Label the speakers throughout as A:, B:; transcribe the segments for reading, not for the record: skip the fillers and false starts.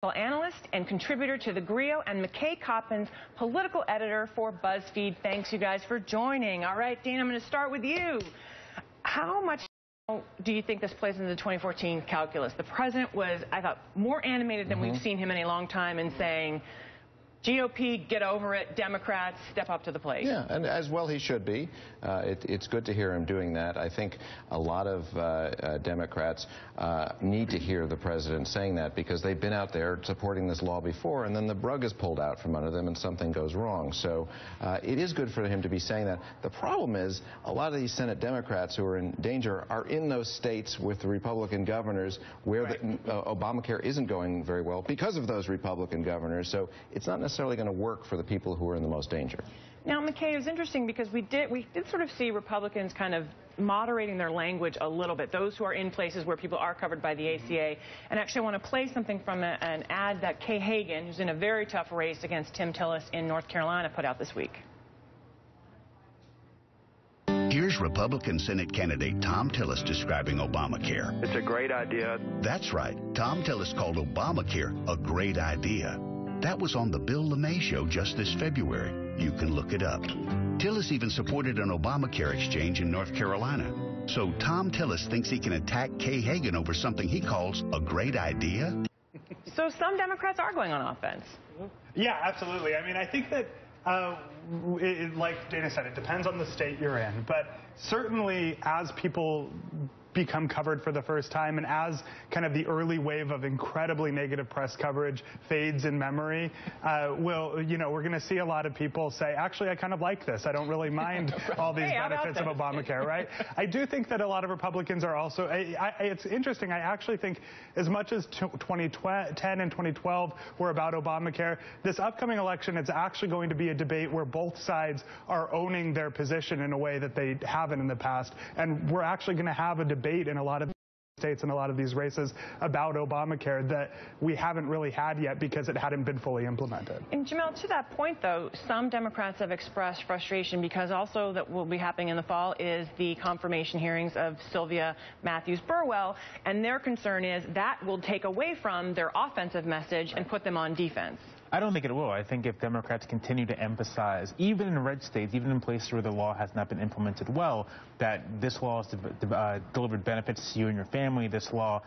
A: Analyst and contributor to the Griot, and McKay Coppins, political editor for BuzzFeed. Thanks, you guys, for joining. All right, Dana, I'm going to start with you. How much do you think this plays into the 2014 calculus? The president was, I thought, more animated than we've seen him in a long time in saying, GOP, get over it. Democrats, step up to the plate.
B: Yeah, and as well he should be. It's good to hear him doing that. I think a lot of Democrats need to hear the president saying that because they've been out there supporting this law before, and then the rug is pulled out from under them and something goes wrong. So it is good for him to be saying that. The problem is a lot of these Senate Democrats who are in danger are in those states with the Republican governors where Obamacare isn't going very well because of those Republican governors. So it's not necessarily going to work for the people who are in the most danger.
A: Now, McKay, it was interesting because we did sort of see Republicans kind of moderating their language a little bit, those who are in places where people are covered by the ACA. And actually, I want to play something from an ad that Kay Hagan, who's in a very tough race against Tim Tillis in North Carolina, put out this week.
C: Here's Republican Senate candidate Tom Tillis describing Obamacare.
D: It's a great idea.
C: That's right. Tom Tillis called Obamacare a great idea. That was on the Bill LeMay show just this February. You can look it up. Tillis even supported an Obamacare exchange in North Carolina. So Tom Tillis thinks he can attack Kay Hagan over something he calls a great idea?
A: So some Democrats are going on offense.
E: Yeah, absolutely. I mean, I think that like Dana said, it depends on the state you're in. But certainly as people become covered for the first time and as kind of the early wave of incredibly negative press coverage fades in memory, we're going to see a lot of people say, actually, I kind of like this. I don't really mind all these benefits of Obamacare, right? I do think that a lot of Republicans are also, it's interesting, I actually think as much as 2010 and 2012 were about Obamacare, this upcoming election, it's actually going to be a debate where both sides are owning their position in a way that they haven't in the past. And we're actually going to have a debate in a lot of states and a lot of these races about Obamacare that we haven't really had yet because it hadn't been fully implemented.
A: And Jamel, to that point, though, some Democrats have expressed frustration because also that will be happening in the fall is the confirmation hearings of Sylvia Matthews Burwell, and their concern is that will take away from their offensive message and put them on defense.
F: I don't think it will. I think if Democrats continue to emphasize, even in red states, even in places where the law has not been implemented well, that this law has delivered benefits to you and your family, this law,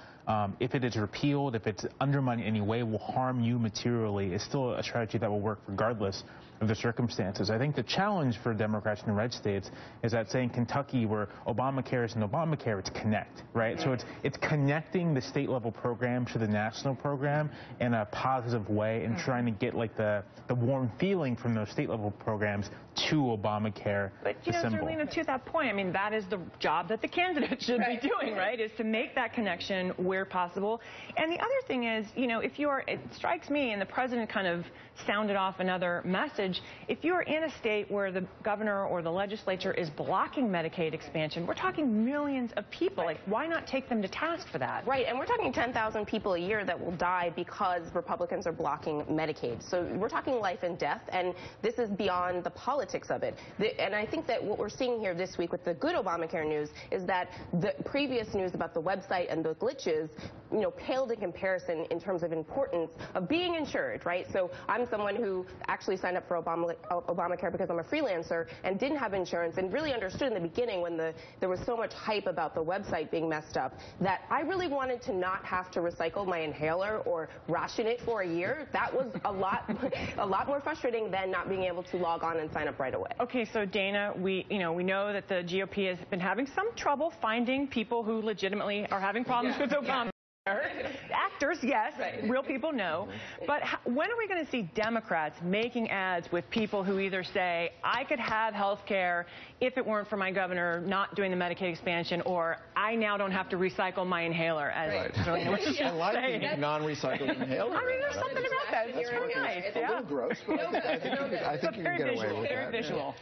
F: if it is repealed, if it's undermined in any way, will harm you materially, it's still a strategy that will work regardless of the circumstances. I think the challenge for Democrats in the red states is that, say, in Kentucky, where Obamacare isn't Obamacare, it's connect, right? So it's connecting the state-level program to the national program in a positive way and trying to get like the warm feeling from those state-level programs to Obamacare.
A: But, you know, Zerlina, to that point, I mean, that is the job that the candidate should be doing, right, is to make that connection where possible. And the other thing is, you know, if you are, it strikes me, and the president kind of sounded off another message, if you are in a state where the governor or the legislature is blocking Medicaid expansion, we're talking millions of people. Like, why not take them to task for that?
G: Right, and we're talking 10,000 people a year that will die because Republicans are blocking Medicaid. So we're talking life and death, and this is beyond the politics of it. And I think that what we're seeing here this week with the good Obamacare news is that the previous news about the website and the glitches, you know, paled in comparison in terms of importance of being insured, right? So I'm someone who actually signed up for Obamacare because I'm a freelancer and didn't have insurance and really understood in the beginning when there was so much hype about the website being messed up that I really wanted to not have to recycle my inhaler or ration it for a year. That was a lot more frustrating than not being able to log on and sign up right away.
A: Okay, so Dana, we know that the GOP has been having some trouble finding people who legitimately are having problems with Obama. Actors, yes. Real people, no. But when are we going to see Democrats making ads with people who either say, I could have health care if it weren't for my governor not doing the Medicaid expansion, or I now don't have to recycle my inhaler, as
B: I like the non-recycled inhaler.
A: I mean, there's something about that. It's really nice.
B: It's a little gross, but I think you can get away with that.
A: Very visual.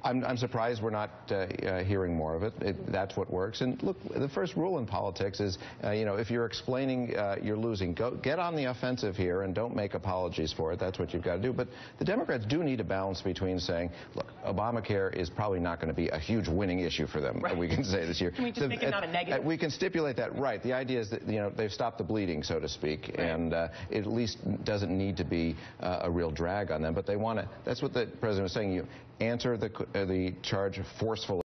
B: I'm surprised we're not hearing more of it. That's what works. And look, the first rule in politics is, you know, if you're explaining you're losing. Get on the offensive here and don't make apologies for it. That's what you've got to do. But the Democrats do need a balance between saying, look, Obamacare is probably not going to be a huge winning issue for them, we can say this year.
A: Can we just make it not a negative?
B: We can stipulate that, right. The idea is that, they've stopped the bleeding, so to speak, and it at least doesn't need to be a real drag on them. But they want to, that's what the president was saying, you answer the charge forcefully.